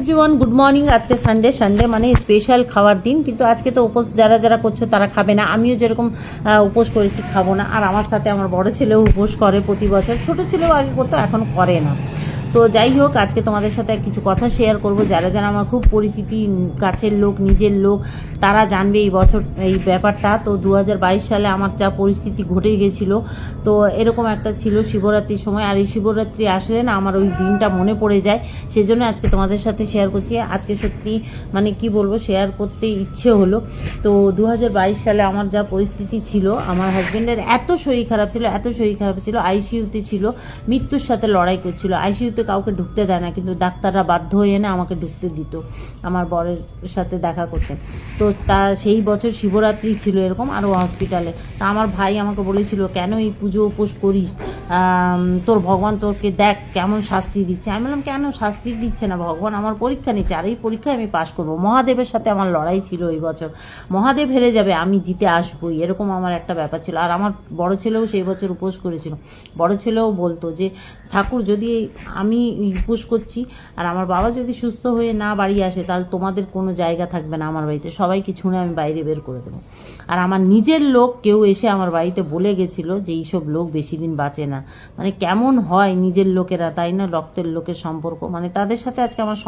Everyone, good morning. আজকে Sunday মানে special খাওয়ার দিন, কিন্তু আজকে তো উপোস যারা যারা করছো তারা খাবে না। আমিও যেরকম উপোস করেছি খাবো না, আর আমার সাথে আমার বড় ছেলেও উপোস করে প্রতি বছর। ছোট ছেলেও আগে করতো, এখন করে না। তো যাই হোক, আজকে তোমাদের সাথে কিছু কথা শেয়ার করব। যারা যারা আমার খুব পরিচিতি, কাছের লোক, নিজের লোক, তারা জানবে এই বছর এই ব্যাপারটা। তো 2022 সালে আমার যা পরিস্থিতি ঘটে গেছিলো, তো এরকম একটা ছিল শিবরাত্রির সময়। আর এই শিবরাত্রি আসলে না আমার ওই দিনটা মনে পড়ে যায়, সেজন্য আজকে তোমাদের সাথে শেয়ার করছি। আজকে সত্যি মানে কি বলবো, শেয়ার করতে ইচ্ছে হলো। তো 2022 সালে আমার যা পরিস্থিতি ছিল, আমার হাজব্যান্ডের এত শরীর খারাপ ছিল, আইসিইউতে ছিল, মৃত্যুর সাথে লড়াই করছিল। আইসিইউতে কাউকে ঢুকতে দেয় না, কিন্তু ডাক্তাররা বাধ্য হয়ে না আমাকে ঢুকতে দিত আমার বরের সাথে দেখা করতে। তো সেই বছর শিবরাত্রি ছিল এরকম, আর ও হসপিটালে। তা আমার ভাই আমাকে বলেছিল, কেন এই পুজো উপোস করিস, তোর ভগবান তোকে দেখ কেমন শাস্তি দিচ্ছে। আমি বললাম, কেন শাস্তি দিচ্ছে না, ভগবান আমার পরীক্ষা নিচ্ছে, আর এই পরীক্ষায় আমি পাশ করবো। মহাদেবের সাথে আমার লড়াই ছিল এই বছর, মহাদেব হেরে যাবে, আমি জিতে আসবোই, এরকম আমার একটা ব্যাপার ছিল। আর আমার বড় ছেলেও সেই বছর উপোস করেছিল। বড় ছেলেও বলতো যে, ঠাকুর যদি আমি উপোস করছি আর আমার বাবা যদি সুস্থ হয়ে না বাড়ি আসে, তাহলে তোমাদের কোনো জায়গা থাকবে না আমার বাড়িতে, সবাইকে ছুঁড়ে আমি বাইরে বের করে দেবো। আর আমার নিজের লোক কেউ এসে আমার বাড়িতে বলে গেছিল যে এইসব লোক বেশি দিন বাঁচে না। মানে কেমন হয় নিজের লোকেরা, তাই না? রক্তের লোকের সম্পর্ক, মানে তাদের সাথে আজকে আমার